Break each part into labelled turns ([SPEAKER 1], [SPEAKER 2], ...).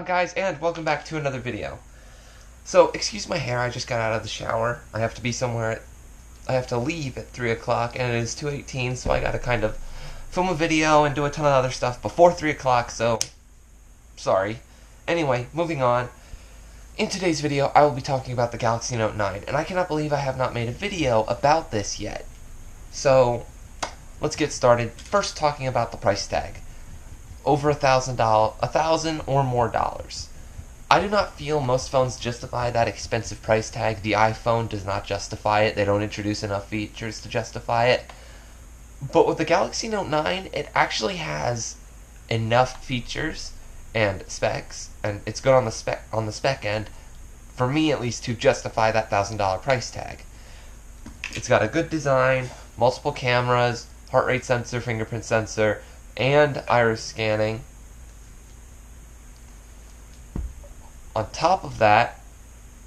[SPEAKER 1] guys, and welcome back to another video. So, excuse my hair, I just got out of the shower. I have to be somewhere I have to leave at 3 o'clock, and it is 2:18, so I gotta kind of film a video and do a ton of other stuff before 3 o'clock, so sorry. Anyway, moving on. In today's video, I will be talking about the Galaxy Note 9, and I cannot believe I have not made a video about this yet. So, let's get started. First, talking about the price tag. Over $1,000 or more dollars. I do not feel most phones justify that expensive price tag. The iPhone does not justify it. They don't introduce enough features to justify it. But with the Galaxy Note 9, it actually has enough features and specs, and it's good on the spec end, for me at least, to justify that $1,000 price tag. It's got a good design, multiple cameras, heart rate sensor, fingerprint sensor, and iris scanning. On top of that,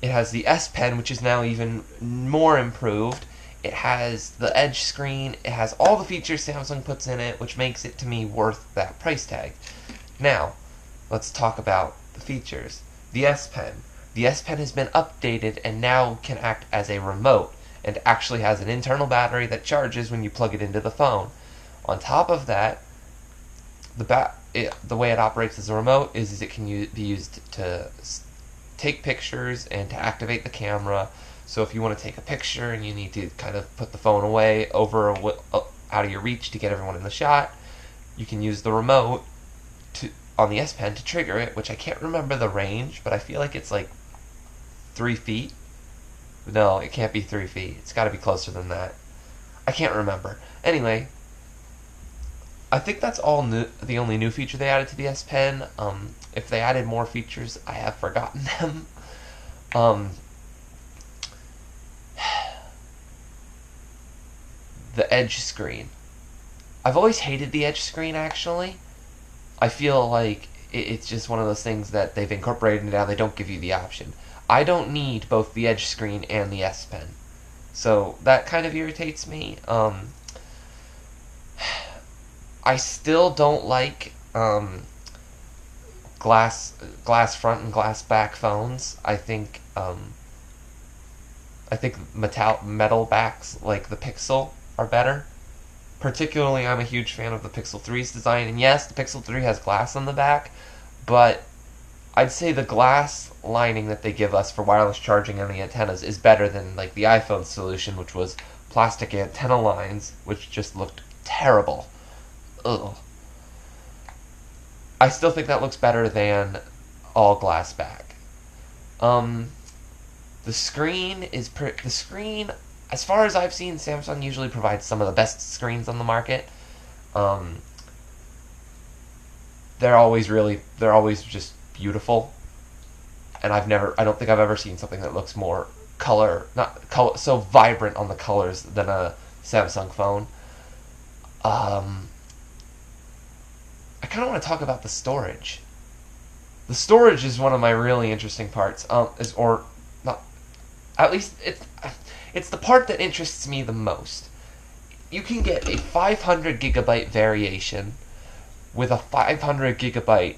[SPEAKER 1] it has the S Pen, which is now even more improved. It has the Edge screen. It has all the features Samsung puts in it, which makes it, to me, worth that price tag. Now, let's talk about the features. The S Pen. The S Pen has been updated and now can act as a remote, and actually has an internal battery that charges when you plug it into the phone. On top of that, the way it operates as a remote is it can be used to take pictures and to activate the camera. So if you want to take a picture and you need to kind of put the phone away out of your reach to get everyone in the shot, you can use the remote on the S Pen to trigger it, which I can't remember the range, but I feel like it's like 3 feet. No, it can't be 3 feet. It's got to be closer than that. I can't remember. Anyway, I think that's all new. The only new feature they added to the S Pen. If they added more features, I have forgotten them. The Edge screen. I've always hated the Edge screen, actually. I feel like it's just one of those things that they've incorporated and now they don't give you the option. I don't need both the Edge screen and the S Pen. So that kind of irritates me. I still don't like glass front and glass back phones. I think metal backs like the Pixel are better. Particularly, I'm a huge fan of the Pixel 3's design, and yes, the Pixel 3 has glass on the back, but I'd say the glass lining that they give us for wireless charging on the antennas is better than like the iPhone solution, which was plastic antenna lines, which just looked terrible. Ugh. I still think that looks better than all glass back. The screen, as far as I've seen, Samsung usually provides some of the best screens on the market. They're always just beautiful, and I don't think I've ever seen something that looks more so vibrant on the colors than a Samsung phone. I kind of want to talk about the storage. The storage is one of my really interesting parts. It's the part that interests me the most. You can get a 500 gigabyte variation with a 500 gigabyte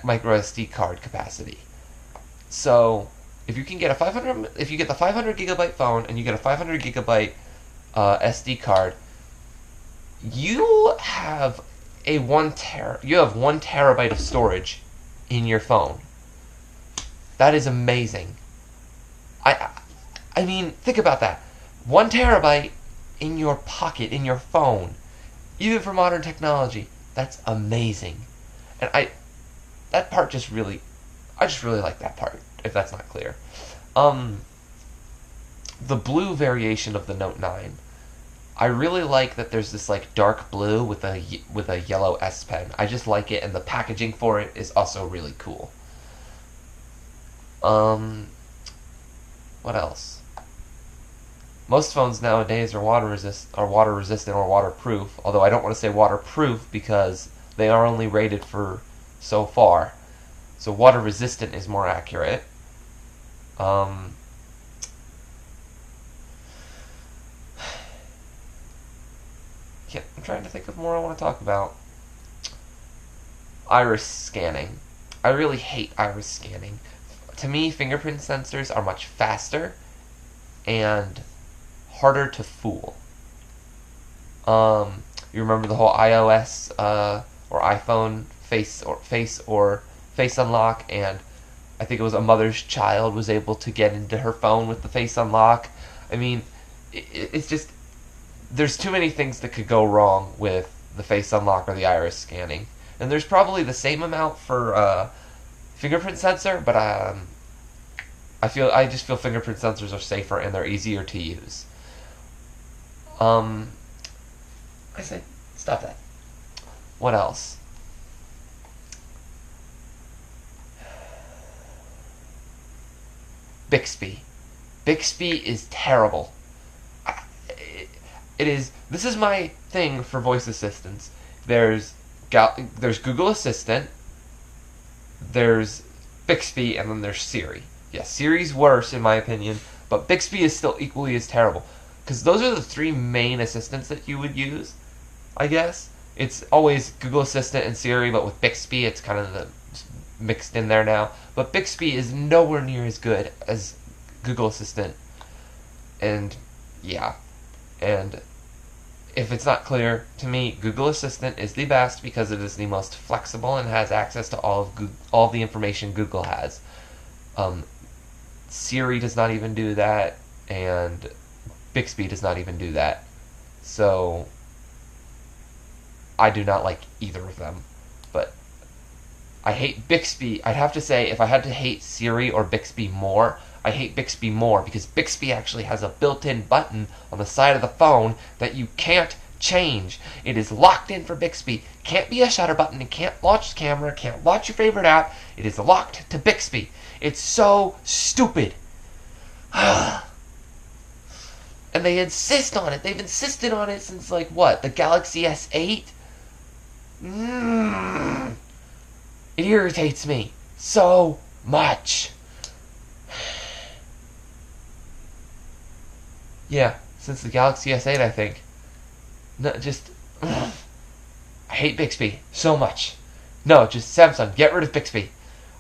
[SPEAKER 1] micro SD card capacity. So if you get the 500 gigabyte phone and you get a 500 gigabyte SD card, you have 1 terabyte of storage in your phone. That is amazing. I mean, think about that. 1 terabyte in your pocket, in your phone, even for modern technology. That's amazing. And I just really like that part, if that's not clear. The blue variation of the Note 9. I really like that there's this like dark blue with a yellow S Pen. I just like it, and the packaging for it is also really cool. What else? Most phones nowadays are water resistant or waterproof. Although I don't want to say waterproof because they are only rated for so far. So water resistant is more accurate. I'm trying to think of more I want to talk about. Iris scanning. I really hate iris scanning. To me, fingerprint sensors are much faster and harder to fool. You remember the whole iOS or iPhone face unlock, and I think it was a mother's child was able to get into her phone with the face unlock. I mean, it's just there's too many things that could go wrong with the face unlock or the iris scanning, and there's probably the same amount for fingerprint sensor, but I just feel fingerprint sensors are safer and they're easier to use. I say stop that. What else? Bixby. Bixby is terrible. It is. This is my thing for voice assistants. There's Google Assistant. There's Bixby, and then there's Siri. Yeah, Siri's worse in my opinion, but Bixby is still equally as terrible. Because those are the three main assistants that you would use, I guess. It's always Google Assistant and Siri, but with Bixby it's kind of mixed in there now. But Bixby is nowhere near as good as Google Assistant. And yeah. And if it's not clear, to me, Google Assistant is the best because it is the most flexible and has access to all of the information Google has. Siri does not even do that, and Bixby does not even do that. So I do not like either of them. But I hate Bixby. I'd have to say, if I had to hate Siri or Bixby more, I hate Bixby more because Bixby actually has a built-in button on the side of the phone that you can't change. It is locked in for Bixby. Can't be a shutter button. It can't launch the camera. Can't launch your favorite app. It is locked to Bixby. It's so stupid. And they insist on it. They've insisted on it since, like, what? The Galaxy S8? It irritates me so much. Yeah, since the Galaxy S8, I think. No, just... I hate Bixby so much. No, just Samsung. Get rid of Bixby.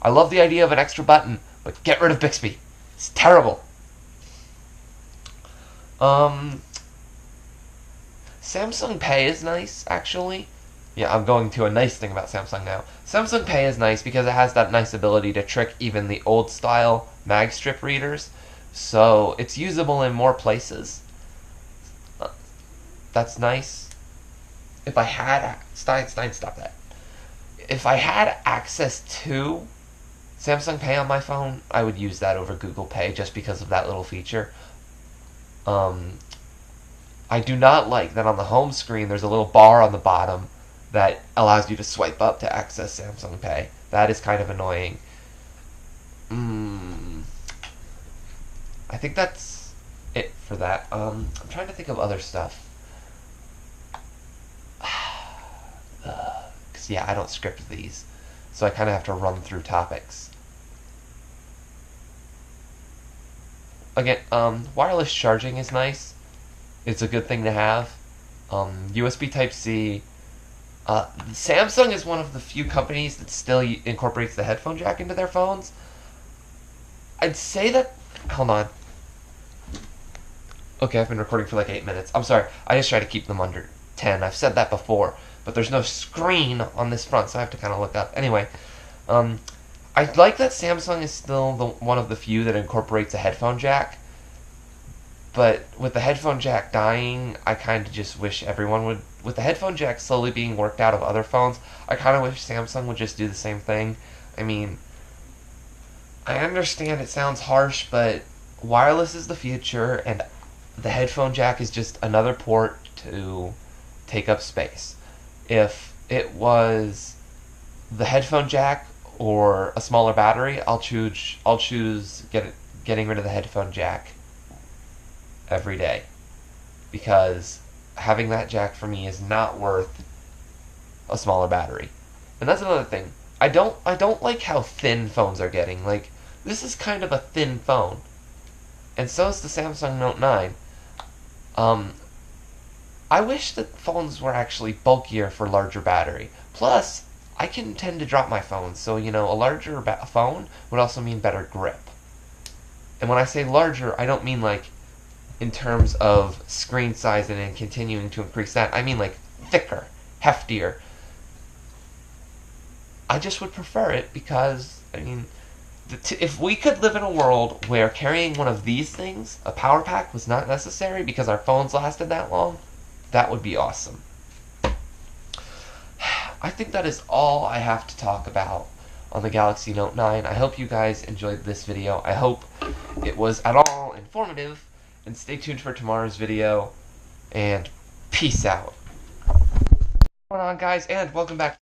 [SPEAKER 1] I love the idea of an extra button, but get rid of Bixby. It's terrible. Samsung Pay is nice, actually. Yeah, I'm going to a nice thing about Samsung now. Samsung Pay is nice because it has that nice ability to trick even the old-style mag strip readers. So it's usable in more places. That's nice. If I had... Stop that. If I had access to Samsung Pay on my phone, I would use that over Google Pay just because of that little feature. I do not like that on the home screen there's a little bar on the bottom that allows you to swipe up to access Samsung Pay. That is kind of annoying. I think that's it for that. I'm trying to think of other stuff. Because, yeah, I don't script these. So I kind of have to run through topics. Again, wireless charging is nice. It's a good thing to have. USB Type-C. Samsung is one of the few companies that still incorporates the headphone jack into their phones. I'd say that... Hold on. Okay, I've been recording for like 8 minutes. I'm sorry. I just try to keep them under 10. I've said that before. But there's no screen on this front, so I have to kind of look up. Anyway, I like that Samsung is still one of the few that incorporates a headphone jack. But with the headphone jack dying, I kind of just wish everyone would... With the headphone jack slowly being worked out of other phones, I kind of wish Samsung would just do the same thing. I mean, I understand it sounds harsh, but wireless is the future, and the headphone jack is just another port to take up space. If it was the headphone jack or a smaller battery, I'll choose getting rid of the headphone jack every day, because having that jack for me is not worth a smaller battery. And that's another thing. I don't like how thin phones are getting. Like, this is kind of a thin phone, and so is the Samsung Note 9. I wish that phones were actually bulkier for larger battery. Plus, I can tend to drop my phone, so a larger phone would also mean better grip. And when I say larger, I don't mean like in terms of screen size and then continuing to increase that. I mean like thicker, heftier. I just would prefer it because, if we could live in a world where carrying one of these things, a power pack, was not necessary because our phones lasted that long, that would be awesome. I think that is all I have to talk about on the Galaxy Note 9. I hope you guys enjoyed this video. I hope it was at all informative, and stay tuned for tomorrow's video, and peace out. What's going on, guys, and welcome back.